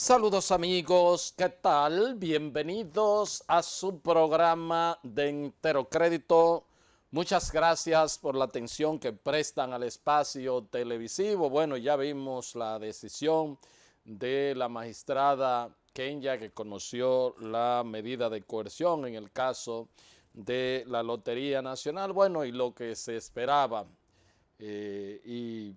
Saludos amigos, ¿qué tal? Bienvenidos a su programa de Enterocrédito. Muchas gracias por la atención que prestan al espacio televisivo. Bueno, ya vimos la decisión de la magistrada Kenya, que conoció la medida de coerción en el caso de la Lotería Nacional. Bueno, y lo que se esperaba y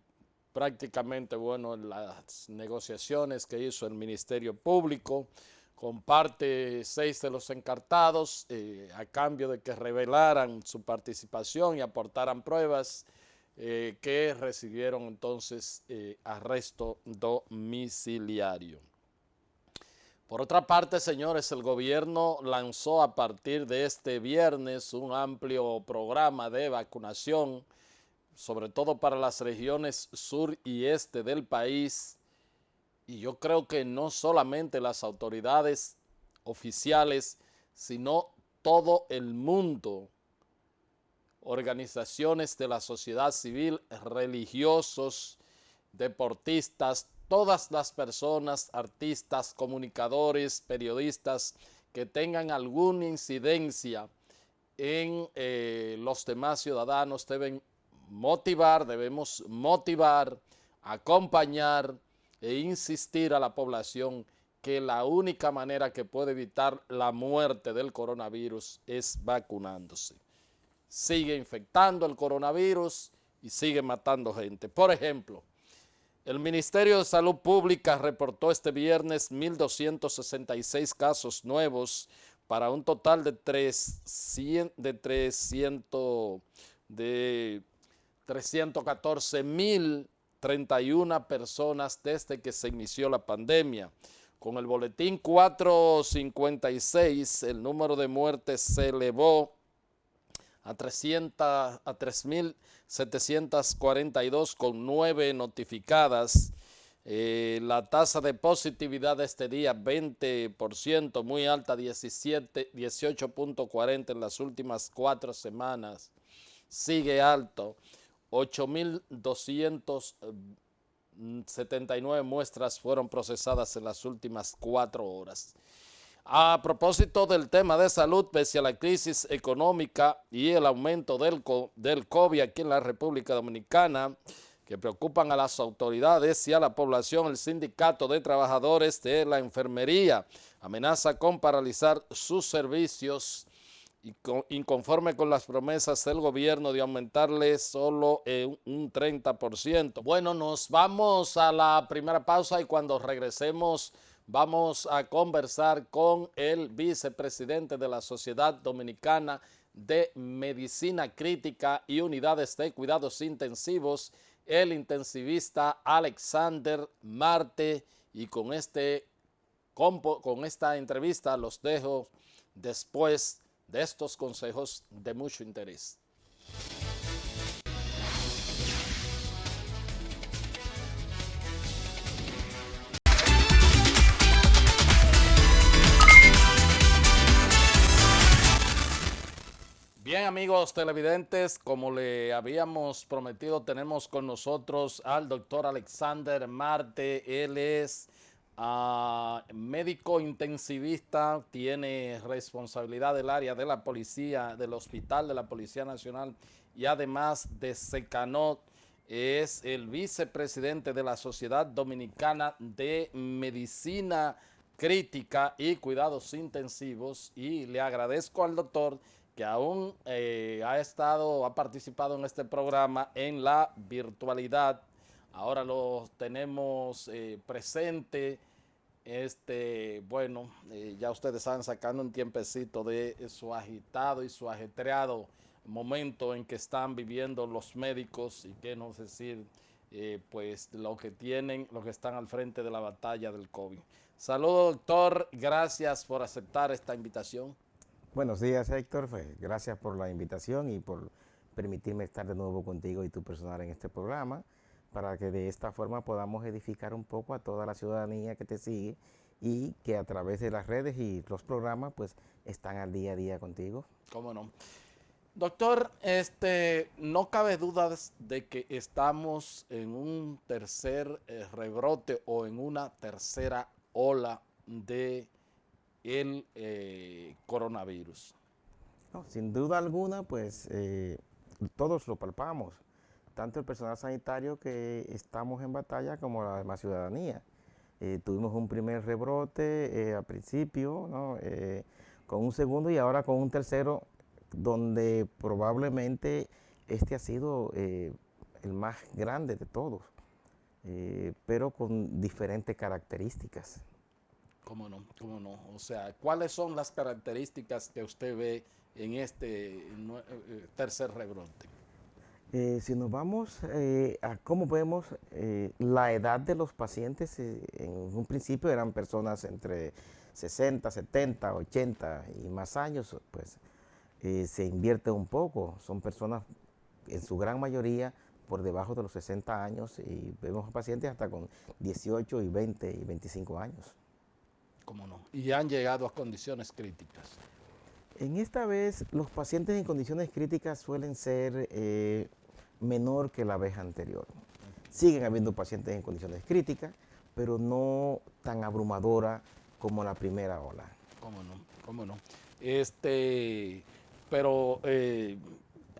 prácticamente, bueno, las negociaciones que hizo el Ministerio Público con parte 6 de los encartados a cambio de que revelaran su participación y aportaran pruebas que recibieron entonces arresto domiciliario. Por otra parte, señores, el gobierno lanzó a partir de este viernes un amplio programa de vacunación, sobre todo para las regiones sur y este del país, y yo creo que no solamente las autoridades oficiales, sino todo el mundo, organizaciones de la sociedad civil, religiosos, deportistas, todas las personas, artistas, comunicadores, periodistas que tengan alguna incidencia en los demás ciudadanos debemos motivar, acompañar e insistir a la población que la única manera que puede evitar la muerte del coronavirus es vacunándose. Sigue infectando el coronavirus y sigue matando gente. Por ejemplo, el Ministerio de Salud Pública reportó este viernes 1.266 casos nuevos para un total de 314.031 personas desde que se inició la pandemia. Con el boletín 456, el número de muertes se elevó a 3.742 con 9 notificadas. La tasa de positividad de este día, 20%, muy alta, 18.40 en las últimas 4 semanas. Sigue alto, 8.279 muestras fueron procesadas en las últimas 4 horas. A propósito del tema de salud, pese a la crisis económica y el aumento del COVID aquí en la República Dominicana, que preocupan a las autoridades y a la población, el Sindicato de Trabajadores de la Enfermería amenaza con paralizar sus servicios inconforme con las promesas del gobierno de aumentarles solo un 30%. Bueno, nos vamos a la primera pausa y cuando regresemos vamos a conversar con el vicepresidente de la Sociedad Dominicana de Medicina Crítica y Unidades de Cuidados Intensivos, el intensivista Alexander Marte, y con esta entrevista los dejo después de estos consejos de mucho interés. Bien, amigos televidentes, como le habíamos prometido, tenemos con nosotros al doctor Alexander Marte. Él es médico intensivista, tiene responsabilidad del área de la policía, del hospital de la Policía Nacional y además de Secanot. Es el vicepresidente de la Sociedad Dominicana de Medicina Crítica y Cuidados Intensivos, y le agradezco al doctor que aún ha participado en este programa en la virtualidad. Ahora lo tenemos presente. Bueno, ya ustedes saben, sacando un tiempecito de su agitado y su ajetreado momento en que están viviendo los médicos, y qué no decir, pues lo que están al frente de la batalla del COVID. Saludos, doctor, gracias por aceptar esta invitación. Buenos días, Héctor. Gracias por la invitación y por permitirme estar de nuevo contigo y tu personal en este programa, para que de esta forma podamos edificar un poco a toda la ciudadanía que te sigue y que a través de las redes y los programas pues están al día a día contigo. ¿Cómo no? Doctor, no cabe duda de que estamos en un tercer rebrote o en una tercera ola de el coronavirus? No, sin duda alguna, pues todos lo palpamos, tanto el personal sanitario que estamos en batalla como la demás ciudadanía. Tuvimos un primer rebrote al principio, ¿no? Con un segundo y ahora con un tercero, donde probablemente este ha sido el más grande de todos, pero con diferentes características. ¿Cómo no? ¿Cómo no? O sea, ¿cuáles son las características que usted ve en este tercer rebrote? Si nos vamos a cómo vemos la edad de los pacientes, en un principio eran personas entre 60, 70, 80 y más años, pues se invierte un poco. Son personas en su gran mayoría por debajo de los 60 años y vemos pacientes hasta con 18 y 20 y 25 años. ¿Cómo no? Y han llegado a condiciones críticas. En esta vez, los pacientes en condiciones críticas suelen ser menor que la vez anterior. Siguen habiendo pacientes en condiciones críticas, pero no tan abrumadora como la primera ola. ¿Cómo no? ¿Cómo no? Pero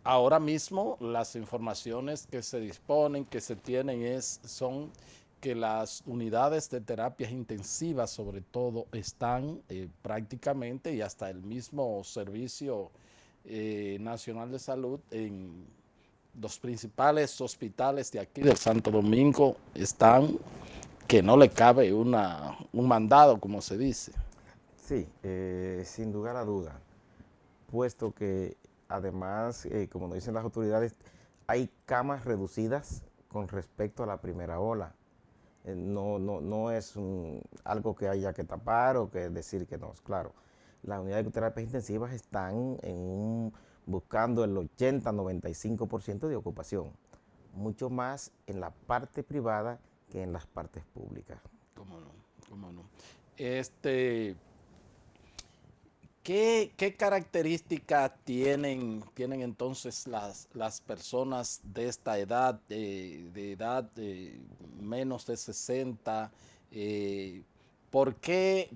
ahora mismo las informaciones que se disponen, que se tienen, son que las unidades de terapias intensivas, sobre todo, están prácticamente, y hasta el mismo Servicio Nacional de Salud, en los principales hospitales de aquí del Santo Domingo, están que no le cabe un mandado, como se dice. Sí, sin lugar a duda, puesto que además, como nos dicen las autoridades, hay camas reducidas con respecto a la primera ola. No es algo que haya que tapar o que decir que no. Claro, las unidades de terapias intensivas están buscando el 80-95% de ocupación, mucho más en la parte privada que en las partes públicas. ¿Cómo no? ¿Cómo no? ¿Qué características tienen entonces las personas de esta edad, de edad menos de 60? ¿Por qué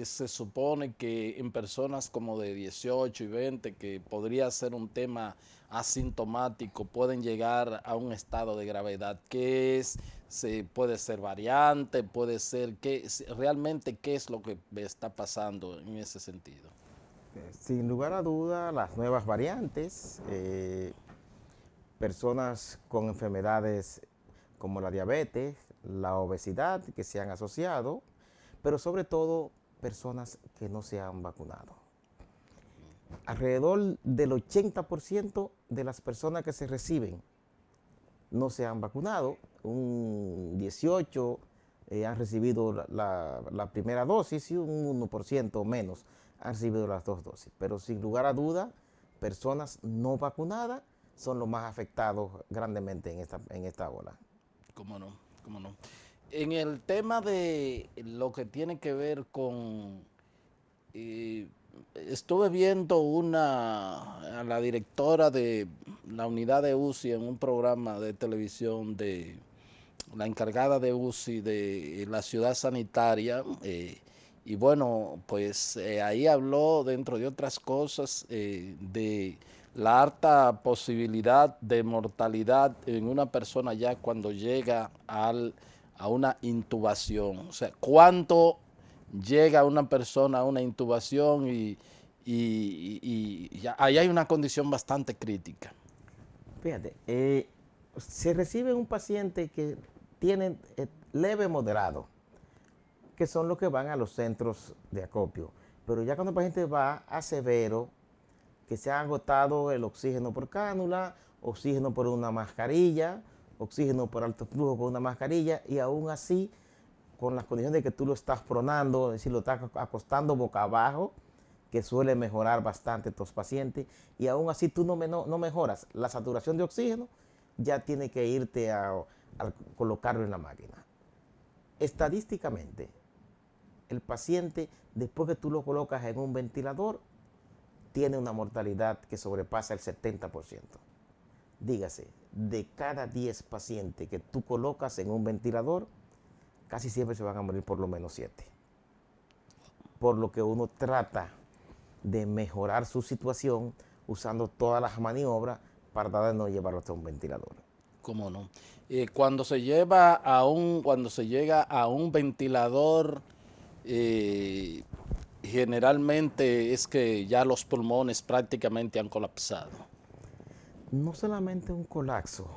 se supone que en personas como de 18 y 20, que podría ser un tema asintomático, pueden llegar a un estado de gravedad? Puede ser variante, puede ser, realmente qué es lo que está pasando en ese sentido? Sin lugar a duda, las nuevas variantes, personas con enfermedades como la diabetes, la obesidad que se han asociado, pero sobre todo personas que no se han vacunado. Alrededor del 80% de las personas que se reciben no se han vacunado, un 18% han recibido la primera dosis y un 1% menos han recibido las dos dosis. Pero sin lugar a duda, personas no vacunadas son los más afectados grandemente en esta ola. ¿Cómo no? ¿Cómo no? En el tema de lo que tiene que ver con... estuve viendo a la directora de la unidad de UCI en un programa de televisión, de la encargada de UCI de la ciudad sanitaria, y bueno, pues ahí habló, dentro de otras cosas, de la alta posibilidad de mortalidad en una persona ya cuando llega a una intubación. O sea, ¿cuánto llega una persona a una intubación? Y ya, ahí hay una condición bastante crítica. Fíjate, se recibe un paciente que tiene leve moderado, que son los que van a los centros de acopio. Pero ya cuando el paciente va a severo, que se ha agotado el oxígeno por cánula, oxígeno por una mascarilla, oxígeno por alto flujo por una mascarilla, y aún así, con las condiciones de que tú lo estás pronando, es decir, lo estás acostando boca abajo, que suele mejorar bastante estos pacientes, y aún así tú no mejoras la saturación de oxígeno, ya tiene que irte a colocarlo en la máquina. Estadísticamente, el paciente, después que tú lo colocas en un ventilador, tiene una mortalidad que sobrepasa el 70%. Dígase, de cada 10 pacientes que tú colocas en un ventilador, casi siempre se van a morir por lo menos 7. Por lo que uno trata de mejorar su situación usando todas las maniobras para tratar de no llevarlo hasta un ventilador. ¿Cómo no? Cuando se llega a un ventilador, generalmente es que ya los pulmones prácticamente han colapsado. No solamente un colapso,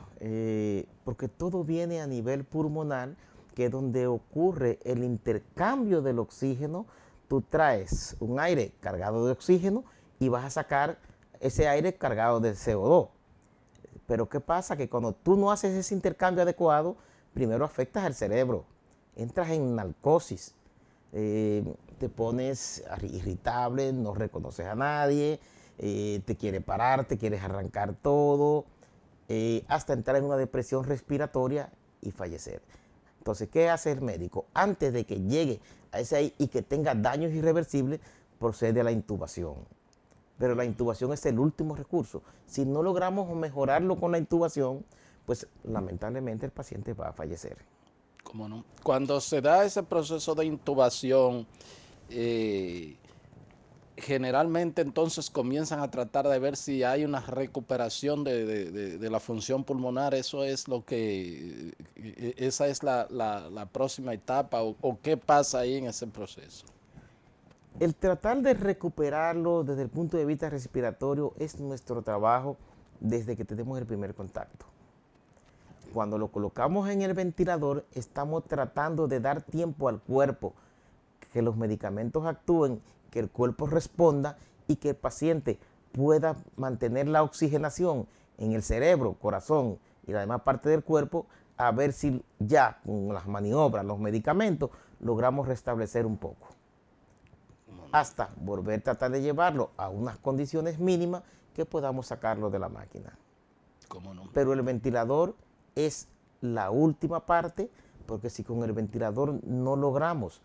porque todo viene a nivel pulmonar, que es donde ocurre el intercambio del oxígeno. Tú traes un aire cargado de oxígeno y vas a sacar ese aire cargado de CO2. Pero ¿qué pasa? Que cuando tú no haces ese intercambio adecuado, primero afectas al cerebro, entras en narcosis, te pones irritable, no reconoces a nadie, te quiere parar, te quieres arrancar todo, hasta entrar en una depresión respiratoria y fallecer. Entonces, ¿qué hace el médico? Antes de que llegue a ese ahí y que tenga daños irreversibles, procede a la intubación. Pero la intubación es el último recurso. Si no logramos mejorarlo con la intubación, pues lamentablemente el paciente va a fallecer. ¿Cómo no? Cuando se da ese proceso de intubación, generalmente entonces comienzan a tratar de ver si hay una recuperación de la función pulmonar. Eso es lo que, esa es la próxima etapa, o qué pasa ahí en ese proceso. El tratar de recuperarlo desde el punto de vista respiratorio es nuestro trabajo desde que tenemos el primer contacto. Cuando lo colocamos en el ventilador, estamos tratando de dar tiempo al cuerpo, que los medicamentos actúen, que el cuerpo responda y que el paciente pueda mantener la oxigenación en el cerebro, corazón y la demás parte del cuerpo, a ver si ya con las maniobras, los medicamentos, logramos restablecer un poco. Hasta volver a tratar de llevarlo a unas condiciones mínimas que podamos sacarlo de la máquina. ¿Cómo no? Pero el ventilador es la última parte, porque si con el ventilador no logramos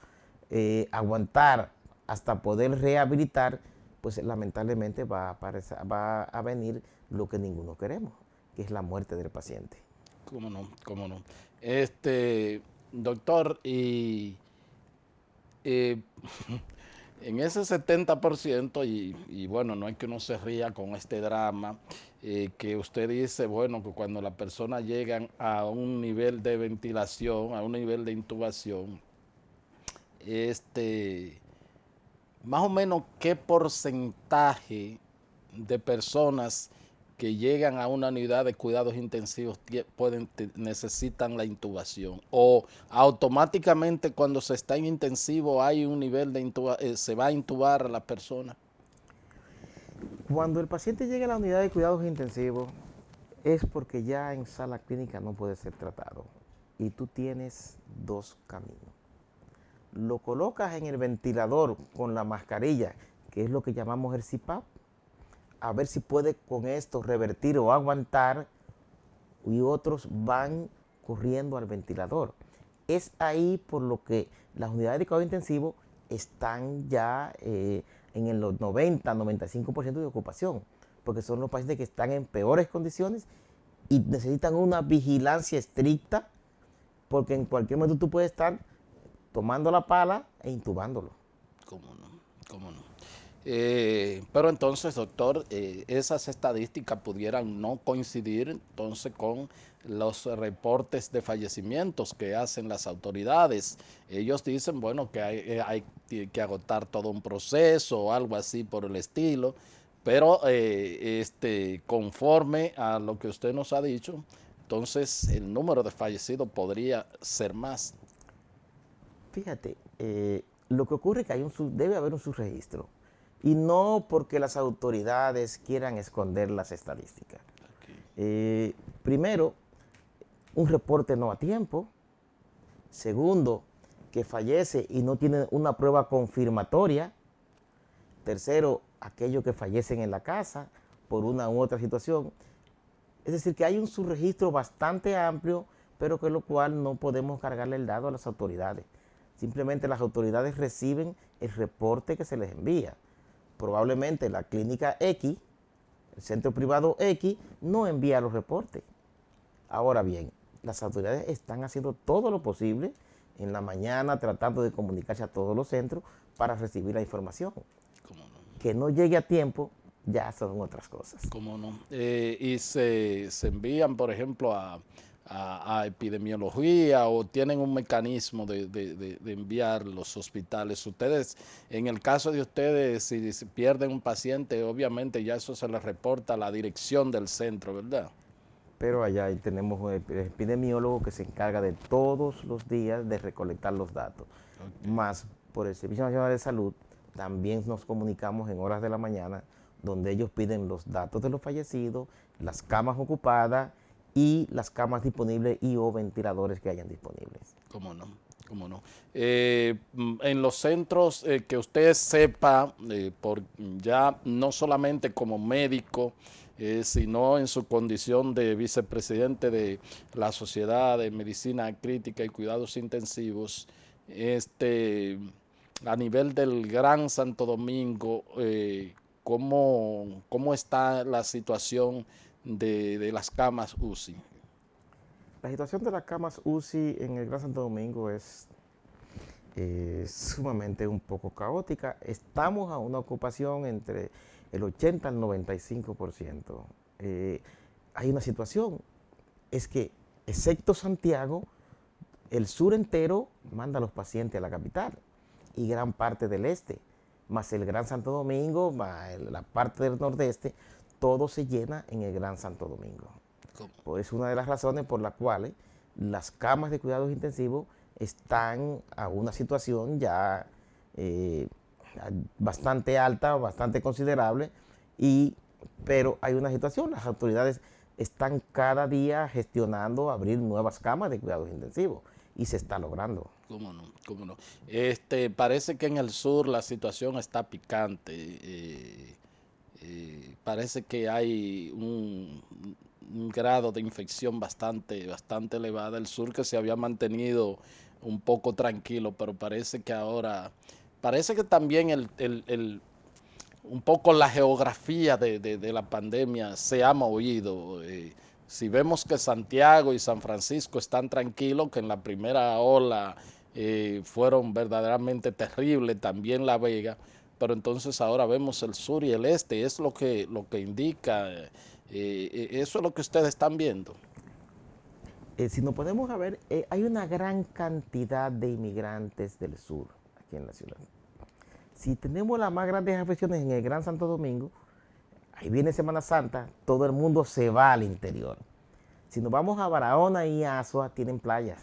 aguantar hasta poder rehabilitar, pues lamentablemente va a venir lo que ninguno queremos, que es la muerte del paciente. ¿Cómo no? ¿Cómo no? Doctor, y en ese 70%, y bueno, no es que uno se ría con este drama, que usted dice, bueno, que cuando las personas llegan a un nivel de ventilación, a un nivel de intubación, más o menos qué porcentaje de personas que llegan a una unidad de cuidados intensivos necesitan la intubación, o automáticamente cuando se está en intensivo hay un nivel de se va a intubar a la persona. Cuando el paciente llega a la unidad de cuidados intensivos es porque ya en sala clínica no puede ser tratado y tú tienes dos caminos. Lo colocas en el ventilador con la mascarilla, que es lo que llamamos el CPAP, a ver si puede con esto revertir o aguantar, y otros van corriendo al ventilador. Es ahí por lo que las unidades de cuidado intensivo están ya en el 90-95% de ocupación, porque son los pacientes que están en peores condiciones y necesitan una vigilancia estricta, porque en cualquier momento tú puedes estar tomando la pala e intubándolo. ¿Cómo no? ¿Cómo no? Pero entonces, doctor, esas estadísticas pudieran no coincidir entonces con los reportes de fallecimientos que hacen las autoridades. Ellos dicen, bueno, que hay que agotar todo un proceso o algo así por el estilo, pero conforme a lo que usted nos ha dicho, entonces el número de fallecidos podría ser más. Fíjate, lo que ocurre es que debe haber un subregistro. Y no porque las autoridades quieran esconder las estadísticas. Okay. Primero, un reporte no a tiempo. Segundo, que fallece y no tiene una prueba confirmatoria. Tercero, aquellos que fallecen en la casa por una u otra situación. Es decir, que hay un subregistro bastante amplio, pero que lo cual no podemos cargarle el dado a las autoridades. Simplemente las autoridades reciben el reporte que se les envía. Probablemente la clínica X, el centro privado X, no envía los reportes. Ahora bien, las autoridades están haciendo todo lo posible en la mañana tratando de comunicarse a todos los centros para recibir la información. ¿Cómo no? Que no llegue a tiempo, ya son otras cosas. ¿Cómo no? Y se envían, por ejemplo, a epidemiología o tienen un mecanismo de enviar los hospitales. Ustedes, en el caso de ustedes, si pierden un paciente, obviamente ya eso se les reporta a la dirección del centro, ¿verdad? Pero allá tenemos un epidemiólogo que se encarga de todos los días de recolectar los datos. Okay. Más por el Servicio Nacional de Salud, también nos comunicamos en horas de la mañana, donde ellos piden los datos de los fallecidos, las camas ocupadas y las camas disponibles y o ventiladores que hayan disponibles. ¿Cómo no? ¿Cómo no? En los centros que usted sepa, ya no solamente como médico, sino en su condición de vicepresidente de la Sociedad de Medicina Crítica y Cuidados Intensivos, a nivel del Gran Santo Domingo, ¿cómo está la situación de las camas UCI? La situación de las camas UCI en el Gran Santo Domingo es sumamente un poco caótica. Estamos a una ocupación entre el 80 al 95%. Hay una situación, es que excepto Santiago, el sur entero manda a los pacientes a la capital y gran parte del este, más el Gran Santo Domingo, más la parte del nordeste, todo se llena en el Gran Santo Domingo. Pues es una de las razones por las cuales las camas de cuidados intensivos están a una situación ya bastante alta, bastante considerable, pero hay una situación, las autoridades están cada día gestionando abrir nuevas camas de cuidados intensivos y se está logrando. ¿Cómo no? ¿Cómo no? Parece que en el sur la situación está picante. Parece que hay un grado de infección bastante elevada. El sur que se había mantenido un poco tranquilo, pero parece que ahora, parece que también un poco la geografía de la pandemia se ha movido. Si vemos que Santiago y San Francisco están tranquilos, que en la primera ola fueron verdaderamente terribles, también La Vega, pero entonces ahora vemos el sur y el este, es lo que indica, eso es lo que ustedes están viendo. Si nos podemos ver, hay una gran cantidad de inmigrantes del sur aquí en la ciudad. Si tenemos las más grandes afecciones en el Gran Santo Domingo, ahí viene Semana Santa, todo el mundo se va al interior. Si nos vamos a Barahona y Azua, tienen playas.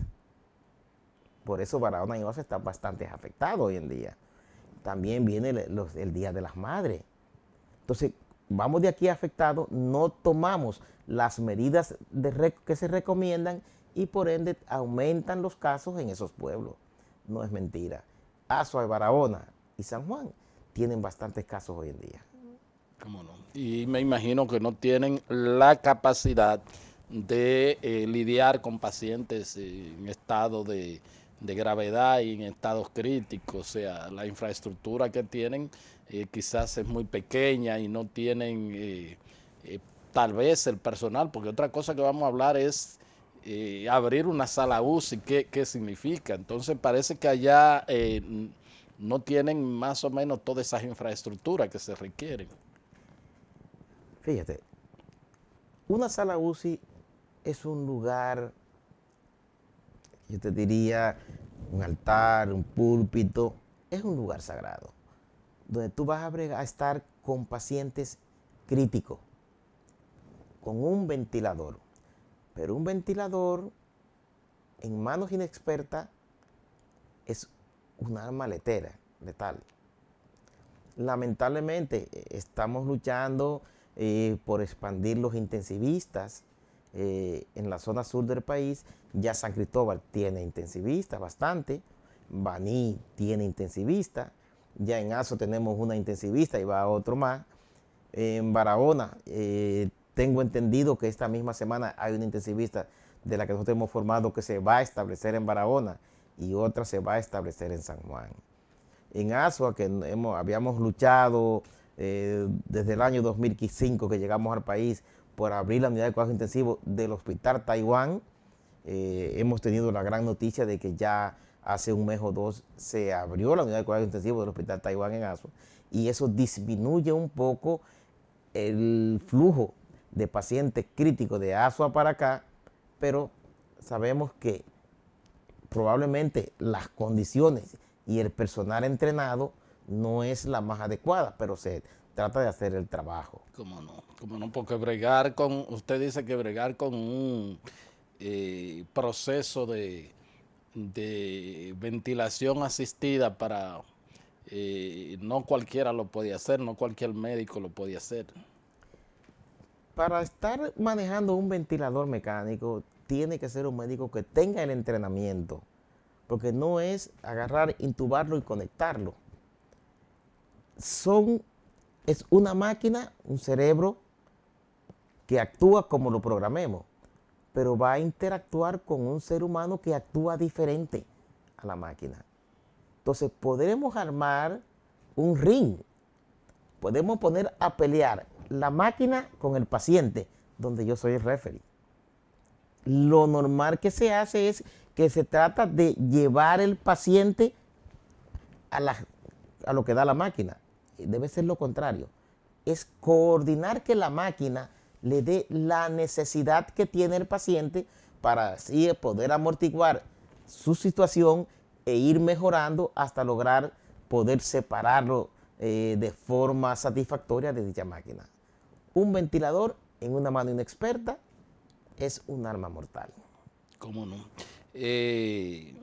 Por eso Barahona y Azua están bastante afectados hoy en día. También viene el Día de las Madres. Entonces, vamos de aquí afectados, no tomamos las medidas que se recomiendan y por ende aumentan los casos en esos pueblos. No es mentira. Azua, Barahona y San Juan tienen bastantes casos hoy en día. ¿Cómo no? Y me imagino que no tienen la capacidad de lidiar con pacientes en estado de gravedad y en estados críticos. O sea, la infraestructura que tienen quizás es muy pequeña y no tienen tal vez el personal, porque otra cosa que vamos a hablar es abrir una sala UCI, ¿qué significa? Entonces parece que allá no tienen más o menos todas esas infraestructuras que se requieren. Fíjate, una sala UCI es un lugar, yo te diría, un altar, un púlpito, es un lugar sagrado, donde tú vas a estar con pacientes críticos, con un ventilador. Pero un ventilador en manos inexpertas es un arma letal. Lamentablemente estamos luchando por expandir los intensivistas en la zona sur del país. Ya San Cristóbal tiene intensivistas bastante, Baní tiene intensivistas, ya en Azo tenemos una intensivista y va otro más. En Barahona tengo entendido que esta misma semana hay una intensivista de la que nosotros hemos formado que se va a establecer en Barahona y otra se va a establecer en San Juan. En Azua, que habíamos luchado desde el año 2005 que llegamos al país por abrir la unidad de cuidados intensivos del Hospital Taiwán, hemos tenido la gran noticia de que ya hace un mes o dos se abrió la unidad de cuidados intensivos del Hospital Taiwán en Asua y eso disminuye un poco el flujo de pacientes críticos de Asua para acá, pero sabemos que probablemente las condiciones y el personal entrenado no es la más adecuada, pero se trata de hacer el trabajo. Cómo no, porque usted dice que bregar con un proceso de ventilación asistida para, no cualquiera lo podía hacer, no cualquier médico lo podía hacer. Para estar manejando un ventilador mecánico, tiene que ser un médico que tenga el entrenamiento, porque no es agarrar, intubarlo y conectarlo. Es una máquina, un cerebro que actúa como lo programemos, pero va a interactuar con un ser humano que actúa diferente a la máquina. Entonces podremos armar un ring, podemos poner a pelear la máquina con el paciente, donde yo soy el referee. Lo normal que se hace es que se trata de llevar el paciente a lo que da la máquina. Debe ser lo contrario. Es coordinar que la máquina le dé la necesidad que tiene el paciente para así poder amortiguar su situación e ir mejorando hasta lograr poder separarlo de forma satisfactoria de dicha máquina. Un ventilador en una mano inexperta es un arma mortal. ¿Cómo no? Y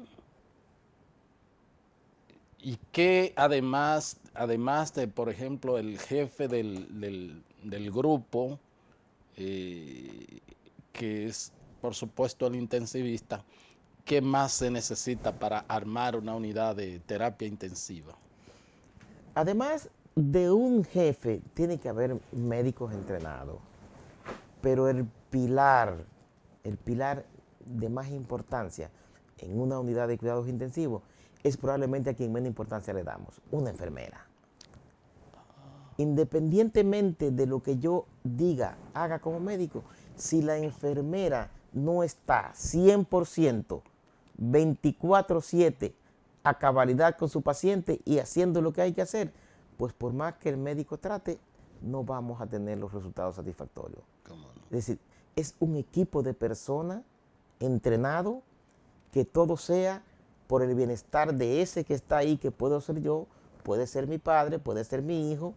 que además de, por ejemplo, el jefe del grupo, que es, por supuesto, el intensivista, ¿qué más se necesita para armar una unidad de terapia intensiva? Además de un jefe, tiene que haber médicos entrenados, pero el pilar de más importancia en una unidad de cuidados intensivos es probablemente a quien menos importancia le damos, una enfermera. Independientemente de lo que yo diga, haga como médico, si la enfermera no está 100%, 24/7 a cabalidad con su paciente y haciendo lo que hay que hacer, pues por más que el médico trate, no vamos a tener los resultados satisfactorios. ¿Cómo no? Es decir, es un equipo de personas entrenado, que todo sea por el bienestar de ese que está ahí, que puedo ser yo, puede ser mi padre, puede ser mi hijo,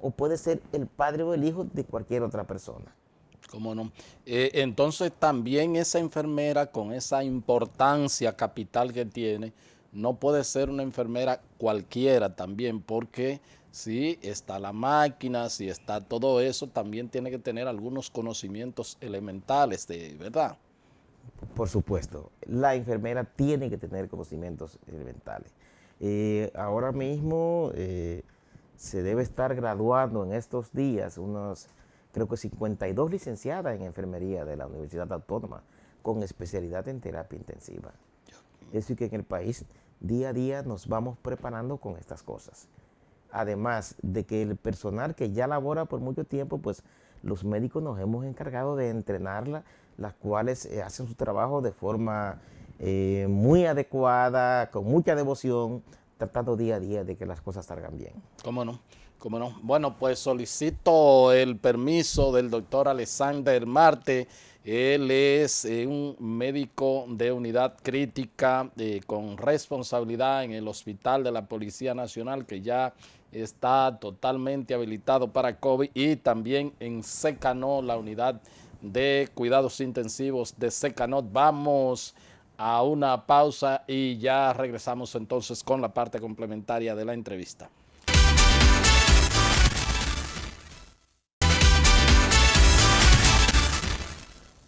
o puede ser el padre o el hijo de cualquier otra persona. ¿Cómo no? Entonces también esa enfermera, con esa importancia capital que tiene, no puede ser una enfermera cualquiera también, porque si está la máquina, si está todo eso, también tiene que tener algunos conocimientos elementales, ¿verdad? Por supuesto, la enfermera tiene que tener conocimientos elementales. Ahora mismo se debe estar graduando en estos días creo que 52 licenciadas en enfermería de la Universidad Autónoma con especialidad en terapia intensiva. Es decir, que en el país día a día nos vamos preparando con estas cosas. Además de que el personal que ya labora por mucho tiempo, pues los médicos nos hemos encargado de entrenarla, las cuales hacen su trabajo de forma muy adecuada, con mucha devoción, tratando día a día de que las cosas salgan bien. ¿Cómo no? ¿Cómo no? Bueno, pues solicito el permiso del doctor Alexander Marte. Él es un médico de unidad crítica con responsabilidad en el Hospital de la Policía Nacional, que ya está totalmente habilitado para COVID, y también en Secanot, la unidad de cuidados intensivos de Secanot. Vamos a una pausa y ya regresamos entonces con la parte complementaria de la entrevista.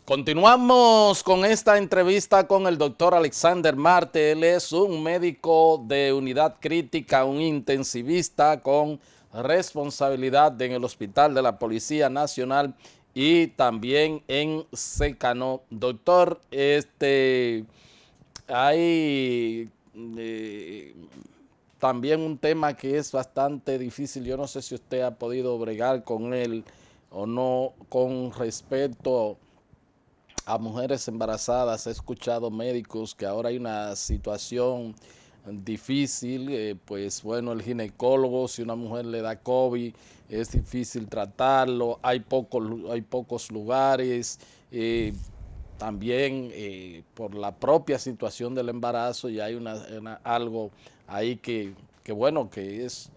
Continuamos con esta entrevista con el doctor Alexander Marte. Él es un médico de unidad crítica, un intensivista con responsabilidad en el Hospital de la Policía Nacional y también en Secanot. Doctor, hay también un tema que es bastante difícil. Yo no sé si usted ha podido bregar con él o no, con respecto a mujeres embarazadas. He escuchado médicos que ahora hay una situación difícil, pues bueno, el ginecólogo, si una mujer le da COVID, es difícil tratarlo, hay pocos lugares, también por la propia situación del embarazo, y hay algo ahí que bueno, que es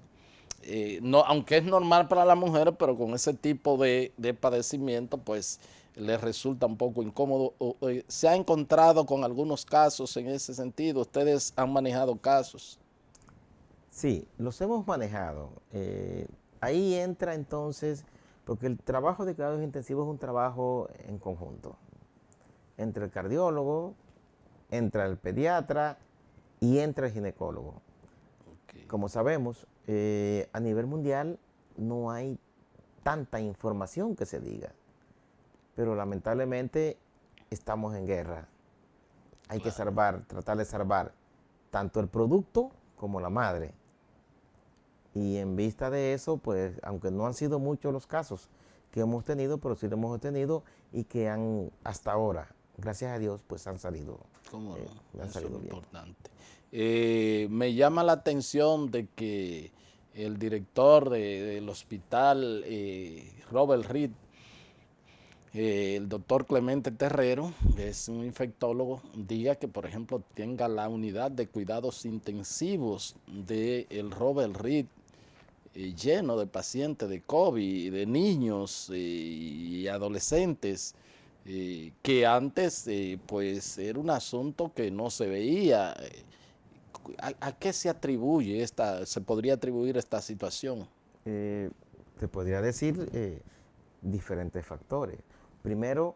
no, aunque es normal para las mujeres, pero con ese tipo de padecimiento, pues les resulta un poco incómodo. ¿Se ha encontrado con algunos casos en ese sentido? ¿Ustedes han manejado casos? Sí, los hemos manejado. Ahí entra entonces, porque el trabajo de cuidados intensivos es un trabajo en conjunto, entre el cardiólogo, entra el pediatra y entra el ginecólogo. Okay. Como sabemos, a nivel mundial no hay tanta información que se diga, pero lamentablemente estamos en guerra. Hay que salvar, tratar de salvar tanto el producto como la madre. Y en vista de eso, pues, aunque no han sido muchos los casos que hemos tenido, pero sí lo hemos tenido y que han, hasta ahora, gracias a Dios, pues han salido, ¿Cómo no? han Eso es salido lo bien. importante. Me llama la atención de que el director del hospital, Robert Reed, el doctor Clemente Terrero, que es un infectólogo, diga que, por ejemplo, tenga la unidad de cuidados intensivos del Robert Reed lleno de pacientes de COVID, de niños y adolescentes, que antes pues era un asunto que no se veía. ¿A qué se atribuye se podría atribuir esta situación? Eh, Te podría decir diferentes factores. Primero,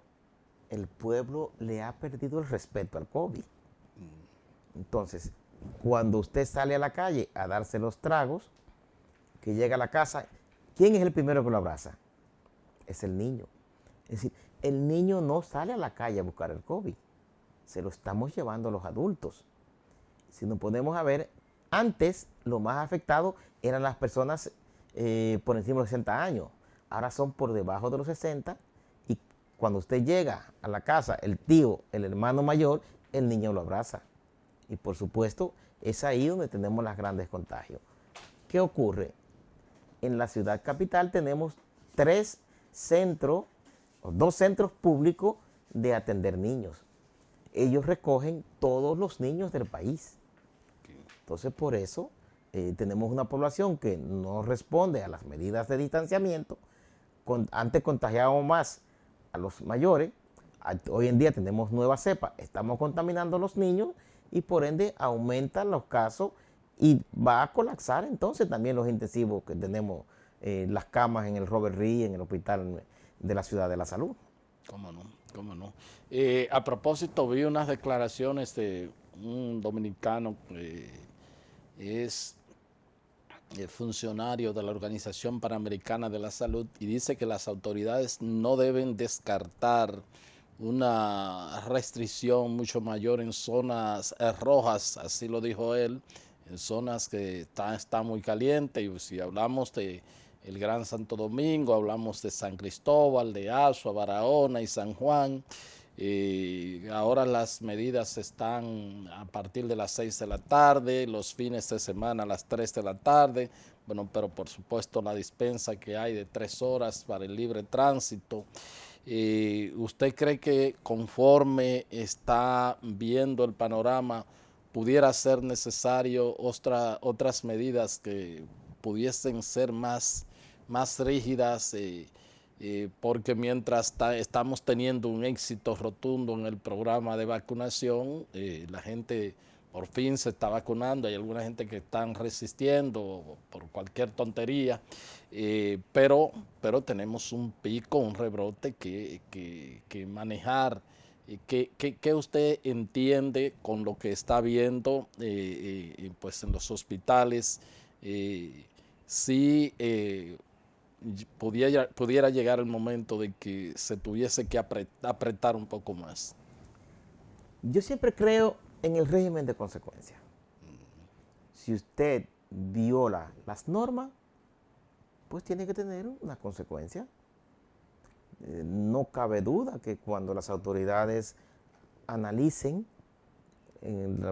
el pueblo le ha perdido el respeto al COVID. Entonces, cuando usted sale a la calle a darse los tragos, que llega a la casa, ¿quién es el primero que lo abraza? Es el niño. Es decir, el niño no sale a la calle a buscar el COVID, se lo estamos llevando a los adultos. Si nos ponemos a ver, antes lo más afectado eran las personas por encima de los 60 años, ahora son por debajo de los 60 y cuando usted llega a la casa, el tío, el hermano mayor, el niño lo abraza. Y por supuesto, es ahí donde tenemos los grandes contagios. ¿Qué ocurre? En la ciudad capital tenemos 3 centros, o 2 centros públicos de atender niños. Ellos recogen todos los niños del país. Entonces, por eso tenemos una población que no responde a las medidas de distanciamiento. Antes contagiábamos más a los mayores. Hoy en día tenemos nueva cepa. Estamos contaminando a los niños y por ende aumentan los casos y va a colapsar entonces también los intensivos que tenemos, las camas en el Robert Reed, en el Hospital de la Ciudad de la Salud. ¿Cómo no? ¿Cómo no? A propósito, vi unas declaraciones de un dominicano que es funcionario de la Organización Panamericana de la Salud y dice que las autoridades no deben descartar una restricción mucho mayor en zonas rojas, así lo dijo él, en zonas que está muy caliente. Y si hablamos de el Gran Santo Domingo, hablamos de San Cristóbal, de Azua, Barahona y San Juan. Ahora las medidas están a partir de las 6 de la tarde, los fines de semana a las 3 de la tarde, bueno, pero por supuesto la dispensa que hay de 3 horas para el libre tránsito. ¿Usted cree que conforme está viendo el panorama pudiera ser necesario otras medidas que pudiesen ser más rígidas? Porque mientras estamos teniendo un éxito rotundo en el programa de vacunación, la gente por fin se está vacunando, hay alguna gente que están resistiendo por cualquier tontería, pero tenemos un pico, un rebrote que manejar. ¿Qué usted entiende con lo que está viendo pues en los hospitales? Si pudiera llegar el momento de que se tuviese que apretar un poco más. Yo siempre creo en el régimen de consecuencia. Si usted viola las normas, pues tiene que tener una consecuencia. No no cabe duda que cuando las autoridades analicen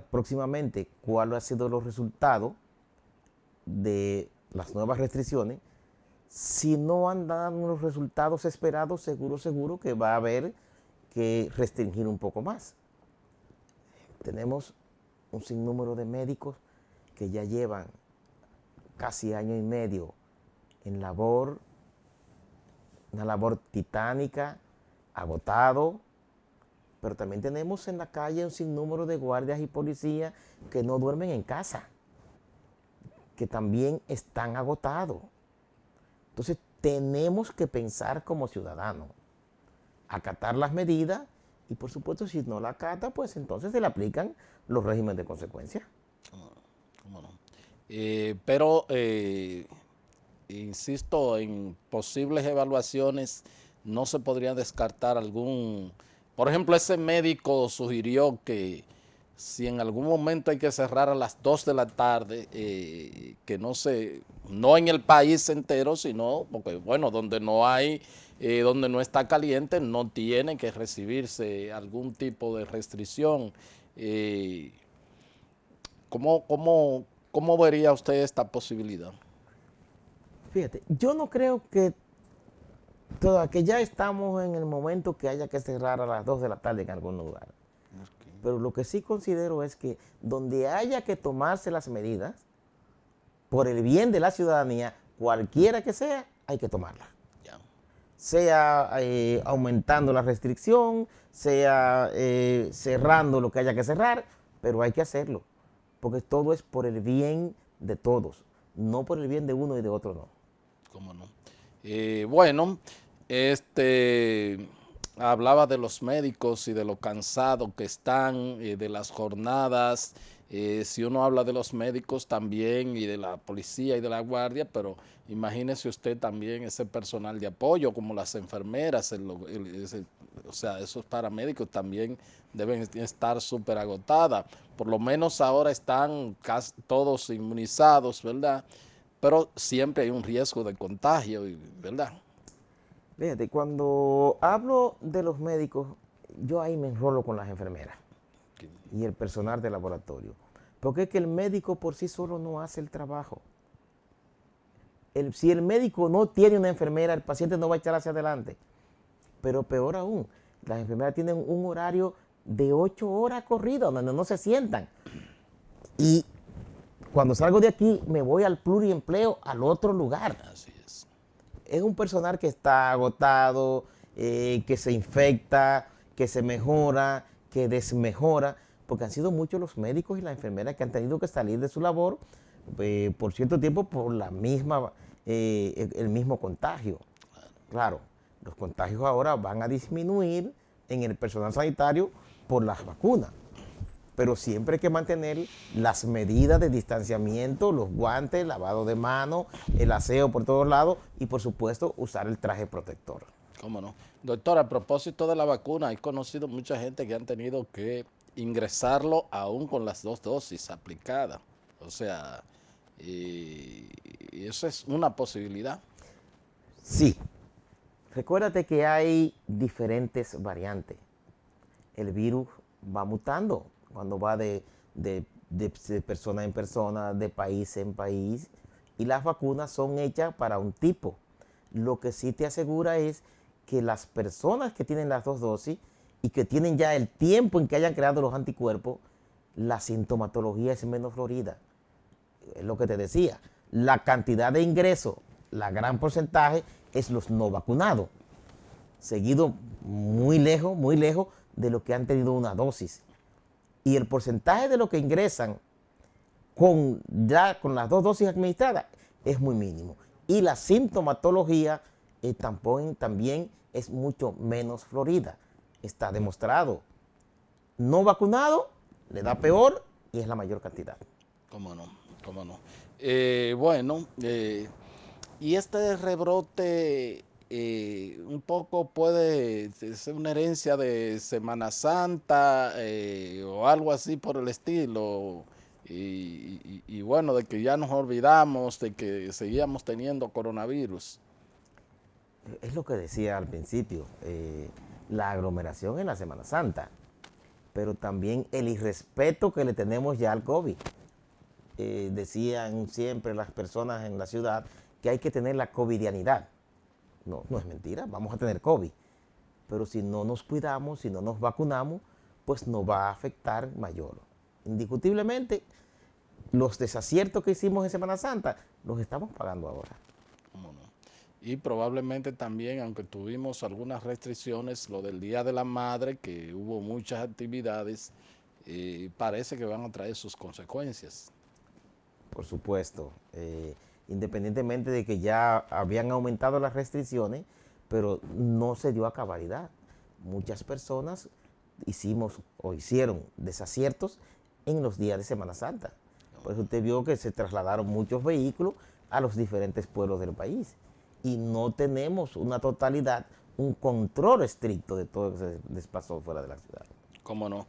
próximamente cuál ha sido los resultados de las nuevas restricciones, si no han dado los resultados esperados, seguro que va a haber que restringir un poco más. Tenemos un sinnúmero de médicos que ya llevan casi año y medio en una labor titánica, agotado, pero también tenemos en la calle un sinnúmero de guardias y policías que no duermen en casa, que también están agotados. Entonces tenemos que pensar como ciudadanos, acatar las medidas y por supuesto si no la acata, pues entonces se le aplican los regímenes de consecuencia. ¿Cómo no? Pero insisto, en posibles evaluaciones no se podría descartar algún, por ejemplo, ese médico sugirió que si en algún momento hay que cerrar a las 2 de la tarde, que no en el país entero, sino, porque bueno, donde donde no está caliente, no tiene que recibirse algún tipo de restricción. ¿Cómo vería usted esta posibilidad? Fíjate, yo no creo que ya estamos en el momento que haya que cerrar a las 2 de la tarde en algún lugar. Okay. Pero lo que sí considero es que donde haya que tomarse las medidas, por el bien de la ciudadanía, cualquiera que sea, hay que tomarlas. Yeah. Sea aumentando la restricción, sea cerrando lo que haya que cerrar, pero hay que hacerlo. Porque todo es por el bien de todos, no por el bien de uno y de otro no. ¿Cómo no? Bueno, hablaba de los médicos y de lo cansados que están, de las jornadas. Si uno habla de los médicos también y de la policía y de la guardia, pero imagínese usted también ese personal de apoyo como las enfermeras, o sea, esos paramédicos también deben estar súper agotadas. Por lo menos ahora están casi todos inmunizados, ¿verdad? Pero siempre hay un riesgo de contagio, ¿verdad? Fíjate, cuando hablo de los médicos, yo ahí me enrolo con las enfermeras y el personal de laboratorio. Porque es que el médico por sí solo no hace el trabajo. Si el médico no tiene una enfermera, el paciente no va a echar hacia adelante. Pero peor aún, las enfermeras tienen un horario de 8 horas corrido, donde no se sientan. Y cuando salgo de aquí, me voy al pluriempleo, al otro lugar. Así es. Es un personal que está agotado, que se infecta, que se mejora, que desmejora, porque han sido muchos los médicos y las enfermeras que han tenido que salir de su labor por cierto tiempo por el mismo contagio. Claro, los contagios ahora van a disminuir en el personal sanitario por las vacunas. Pero siempre hay que mantener las medidas de distanciamiento, los guantes, lavado de manos, el aseo por todos lados y por supuesto usar el traje protector. ¿Cómo no? Doctor, a propósito de la vacuna, he conocido mucha gente que han tenido que ingresarlo aún con las 2 dosis aplicadas. O sea, eso es una posibilidad. Sí. Recuérdate que hay diferentes variantes. El virus va mutando cuando va de persona en persona, de país en país, y las vacunas son hechas para un tipo. Lo que sí te asegura es que las personas que tienen las 2 dosis y que tienen ya el tiempo en que hayan creado los anticuerpos, la sintomatología es menos florida. Es lo que te decía, la cantidad de ingresos, la gran porcentaje es los no vacunados, seguido muy lejos de los que han tenido una dosis. Y el porcentaje de los que ingresan con las 2 dosis administradas es muy mínimo. Y la sintomatología también es mucho menos florida. Está demostrado. No vacunado le da peor y es la mayor cantidad. ¿Cómo no? ¿Cómo no? Bueno, y este rebrote un poco puede ser una herencia de Semana Santa o algo así por el estilo. Y bueno, de que ya nos olvidamos de que seguíamos teniendo coronavirus. Es lo que decía al principio, la aglomeración en la Semana Santa, pero también el irrespeto que le tenemos ya al COVID. Decían siempre las personas en la ciudad que hay que tener la covidianidad. No, no es mentira, vamos a tener COVID. Pero si no nos cuidamos, si no nos vacunamos, pues nos va a afectar mayor. Indiscutiblemente, los desaciertos que hicimos en Semana Santa los estamos pagando ahora. ¿Cómo no? Y probablemente también, aunque tuvimos algunas restricciones, lo del Día de la Madre, que hubo muchas actividades, parece que van a traer sus consecuencias. Por supuesto, independientemente de que ya habían aumentado las restricciones, pero no se dio a cabalidad. Muchas personas hicimos o hicieron desaciertos en los días de Semana Santa. Por eso usted vio que se trasladaron muchos vehículos a los diferentes pueblos del país. Y no tenemos una totalidad, un control estricto de todo lo que se desplazó fuera de la ciudad. ¿Cómo no?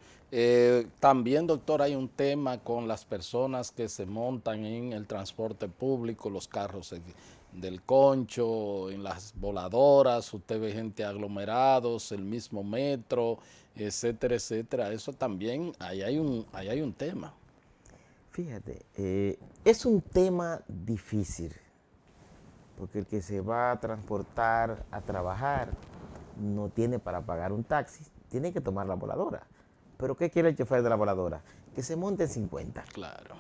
También, doctor, hay un tema con las personas que se montan en el transporte público, los carros del concho, en las voladoras, usted ve gente aglomerados, el mismo metro, etcétera, etcétera. Eso también, ahí hay un tema. Fíjate, es un tema difícil, porque el que se va a transportar a trabajar no tiene para pagar un taxi, tiene que tomar la voladora. ¿Pero qué quiere el chofer de la voladora? Que se monte en 50. Claro.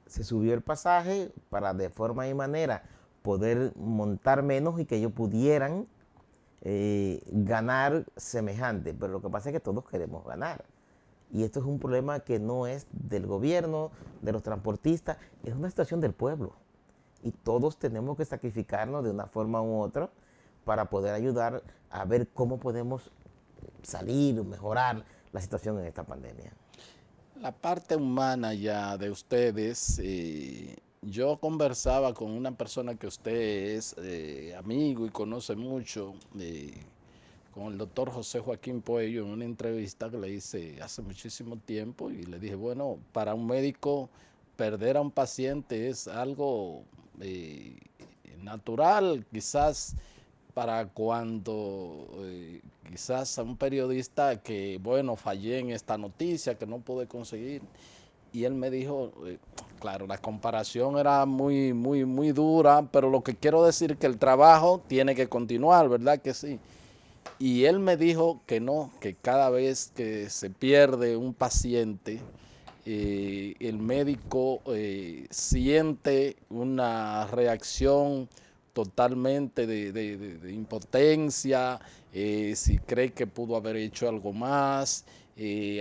Se subió el pasaje para de forma y manera poder montar menos y que ellos pudieran ganar semejante. Pero lo que pasa es que todos queremos ganar. Y esto es un problema que no es del gobierno, de los transportistas, es una situación del pueblo. Y todos tenemos que sacrificarnos de una forma u otra para poder ayudar a ver cómo podemos salir, mejorar la situación en esta pandemia. La parte humana ya de ustedes, yo conversaba con una persona que usted es amigo y conoce mucho, con el doctor José Joaquín Puello, en una entrevista que le hice hace muchísimo tiempo y le dije, bueno, para un médico perder a un paciente es algo natural, quizás para cuando quizás a un periodista que, bueno, fallé en esta noticia, que no pude conseguir. Y él me dijo, claro, la comparación era muy dura, pero lo que quiero decir es que el trabajo tiene que continuar, ¿verdad que sí? Y él me dijo que no, que cada vez que se pierde un paciente, el médico siente una reacción totalmente de impotencia, si cree que pudo haber hecho algo más,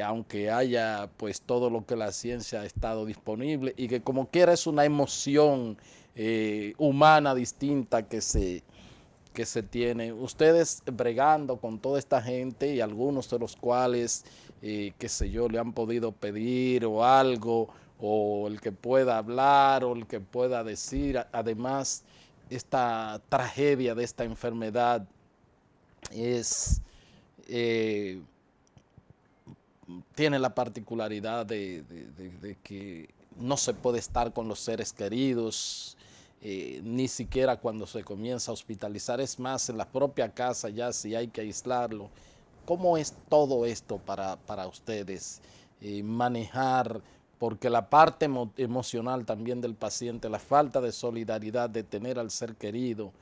aunque haya pues todo lo que la ciencia ha estado disponible y que como quiera es una emoción humana distinta que se tiene. Ustedes bregando con toda esta gente y algunos de los cuales, qué sé yo, le han podido pedir o algo, o el que pueda hablar o el que pueda decir. Además, esta tragedia de esta enfermedad es, eh, tiene la particularidad de que no se puede estar con los seres queridos, ni siquiera cuando se comienza a hospitalizar, es más, en la propia casa ya si hay que aislarlo. ¿Cómo es todo esto para ustedes? Manejar, porque la parte emocional también del paciente, la falta de solidaridad, de tener al ser querido,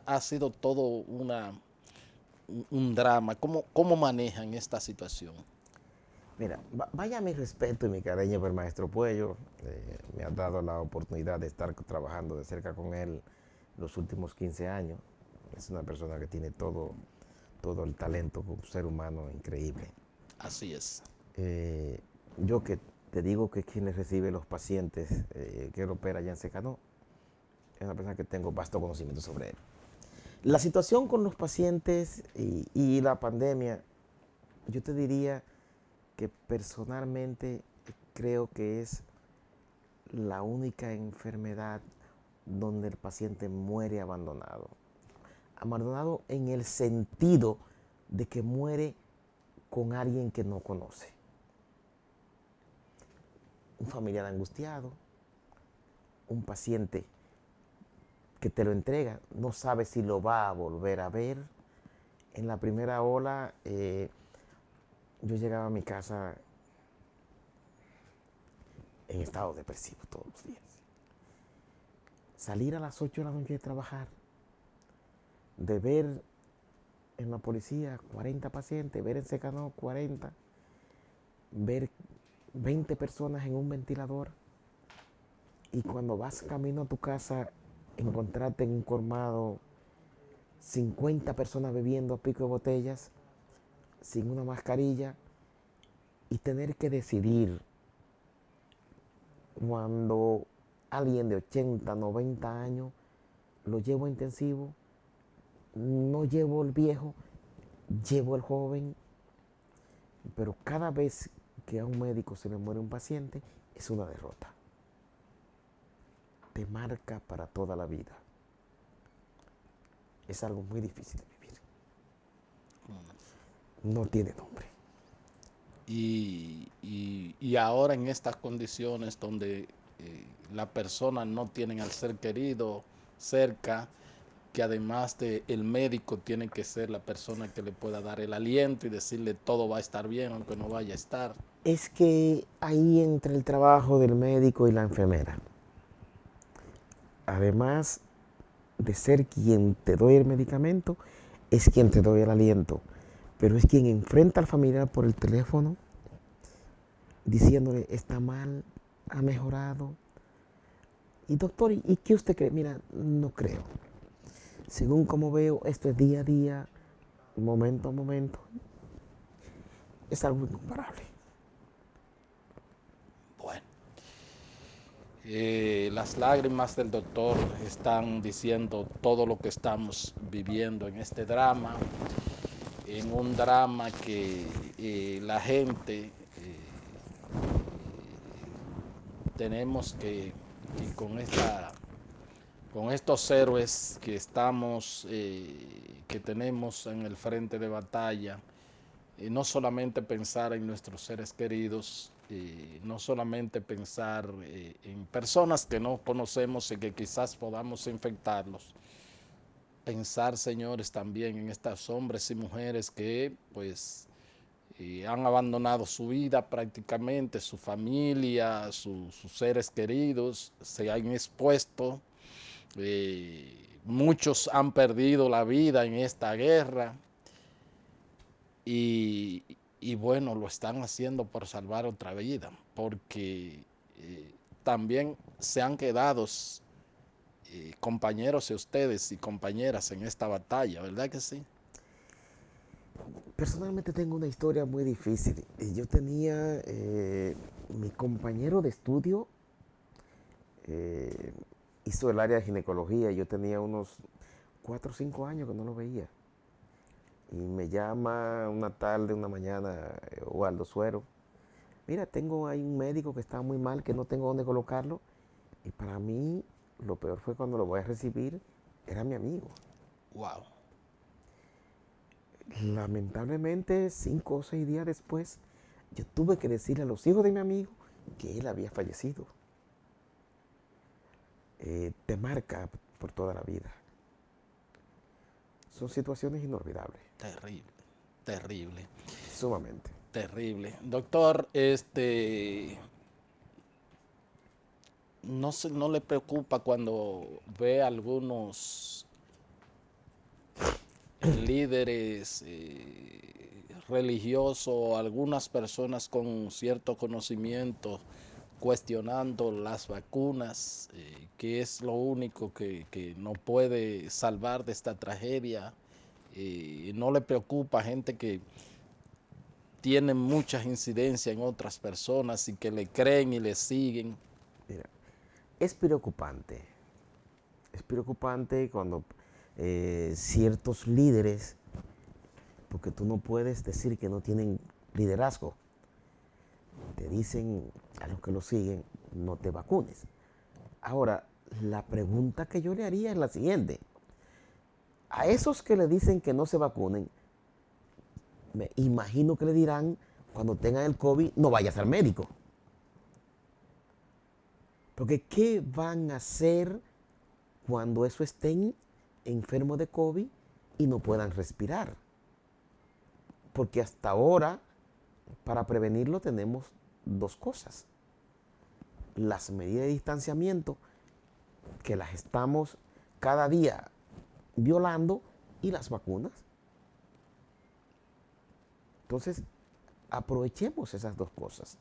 ha sido todo un drama. ¿Cómo manejan esta situación? Mira, vaya mi respeto y mi cariño por el maestro Puello. Me ha dado la oportunidad de estar trabajando de cerca con él los últimos 15 años. Es una persona que tiene todo el talento como ser humano increíble. Así es. Yo que te digo que quien recibe los pacientes, que él opera allá en Secanó, es una persona que tengo vasto conocimiento sobre él. La situación con los pacientes y la pandemia, yo te diría que personalmente creo que es la única enfermedad donde el paciente muere abandonado. Abandonado en el sentido de que muere con alguien que no conoce. Un familiar angustiado, un paciente que te lo entrega, no sabe si lo va a volver a ver. En la primera ola, yo llegaba a mi casa en estado depresivo todos los días. Salir a las 8 de la noche de trabajar, de ver en la policía 40 pacientes, ver en Secanó 40, ver 20 personas en un ventilador, y cuando vas camino a tu casa, encontrarte en un colmado 50 personas bebiendo a pico de botellas, sin una mascarilla, y tener que decidir cuando alguien de 80, 90 años lo llevo a intensivo, no llevo el viejo, llevo el joven, pero cada vez que a un médico se le muere un paciente es una derrota. Te marca para toda la vida. Es algo muy difícil de vivir. No tiene nombre. Y ahora en estas condiciones donde la persona no tiene al ser querido cerca, que además de el médico tiene que ser la persona que le pueda dar el aliento y decirle todo va a estar bien aunque no vaya a estar. Es que ahí entra el trabajo del médico y la enfermera. Además de ser quien te doy el medicamento, es quien te doy el aliento, pero es quien enfrenta al familiar por el teléfono diciéndole, está mal, ha mejorado. Y doctor, ¿y qué usted cree? Mira, no creo. Según como veo, esto es día a día, momento a momento. Es algo incomparable. Bueno, las lágrimas del doctor están diciendo todo lo que estamos viviendo en este drama, en un drama que la gente tenemos que con estos héroes que estamos, que tenemos en el frente de batalla, no solamente pensar en nuestros seres queridos, no solamente pensar en personas que no conocemos y que quizás podamos infectarlos, pensar, señores, también en estos hombres y mujeres que pues han abandonado su vida prácticamente, su familia, sus seres queridos, se han expuesto, muchos han perdido la vida en esta guerra y bueno, lo están haciendo por salvar otra vida, porque también se han quedado compañeros de ustedes y compañeras en esta batalla, ¿verdad que sí? Personalmente tengo una historia muy difícil. Yo tenía mi compañero de estudio, hizo el área de ginecología. Yo tenía unos 4 o 5 años que no lo veía. Y me llama una tarde, una mañana, Waldo Suero. Mira, tengo ahí un médico que está muy mal, que no tengo dónde colocarlo. Y para mí, lo peor fue cuando lo voy a recibir, era mi amigo. Wow. Lamentablemente, 5 o 6 días después, yo tuve que decirle a los hijos de mi amigo que él había fallecido. Te marca por toda la vida. Son situaciones inolvidables. Terrible, terrible. Sumamente. Terrible. Doctor, no le preocupa cuando ve a algunos líderes religiosos, algunas personas con cierto conocimiento cuestionando las vacunas, que es lo único que nos puede salvar de esta tragedia? ¿No le preocupa gente que tiene muchas incidencias en otras personas y que le creen y le siguen? Mira, es preocupante. Es preocupante cuando ciertos líderes, porque tú no puedes decir que no tienen liderazgo, te dicen a los que lo siguen, no te vacunes. Ahora, la pregunta que yo le haría es la siguiente. A esos que le dicen que no se vacunen, me imagino que le dirán, cuando tengan el COVID, no vayas al médico. Porque ¿qué van a hacer cuando eso estén enfermos de COVID y no puedan respirar. Porque hasta ahora, para prevenirlo, tenemos dos cosas. Las medidas de distanciamiento, que las estamos cada día violando, y las vacunas. Entonces, aprovechemos esas dos cosas.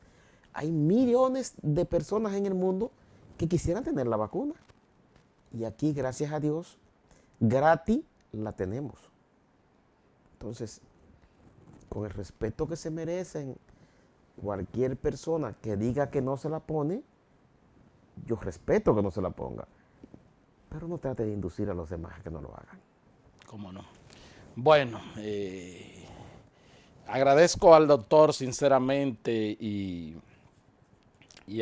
Hay millones de personas en el mundo que quisieran tener la vacuna. Y aquí, gracias a Dios, gratis la tenemos. Entonces, con el respeto que se merecen, cualquier persona que diga que no se la pone, yo respeto que no se la ponga. Pero no trate de inducir a los demás a que no lo hagan. ¿Cómo no? Bueno, agradezco al doctor sinceramente y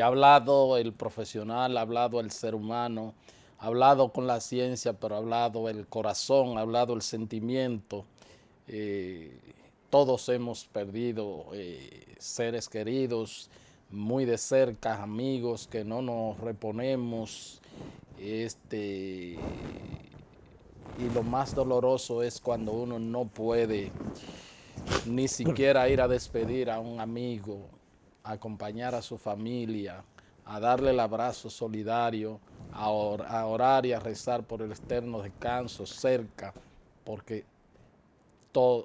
ha hablado el profesional, ha hablado el ser humano, ha hablado con la ciencia, pero ha hablado el corazón, ha hablado el sentimiento. Todos hemos perdido seres queridos muy de cerca, amigos que no nos reponemos. Y lo más doloroso es cuando uno no puede ni siquiera ir a despedir a un amigo, a acompañar a su familia, a darle el abrazo solidario, a orar y a rezar por el eterno descanso cerca, porque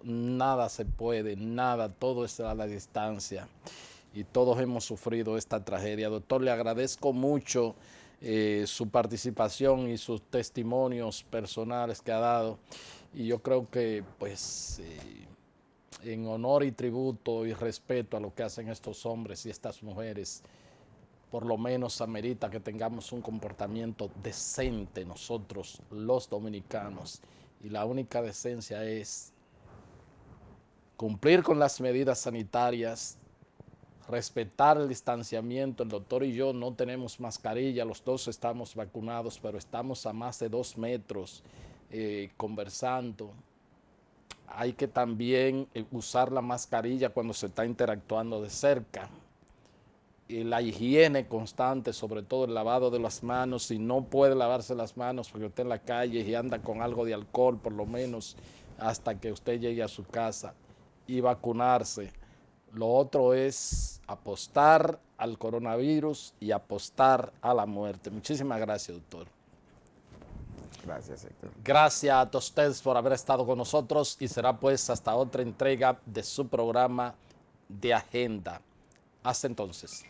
nada se puede, nada, todo está a la distancia y todos hemos sufrido esta tragedia. Doctor, le agradezco mucho su participación y sus testimonios personales que ha dado, y yo creo que pues en honor y tributo y respeto a lo que hacen estos hombres y estas mujeres, por lo menos amerita que tengamos un comportamiento decente nosotros los dominicanos, y la única decencia es cumplir con las medidas sanitarias, respetar el distanciamiento. El doctor y yo no tenemos mascarilla, los dos estamos vacunados, pero estamos a más de 2 metros conversando. Hay que también usar la mascarilla cuando se está interactuando de cerca. La higiene constante, sobre todo el lavado de las manos. Si no puede lavarse las manos porque usted en la calle y anda con algo de alcohol, por lo menos hasta que usted llegue a su casa, y vacunarse. Lo otro es apostar al coronavirus y apostar a la muerte. Muchísimas gracias, doctor. Gracias, Héctor. Gracias a ustedes por haber estado con nosotros, y será pues hasta otra entrega de su programa de Agenda. Hasta entonces.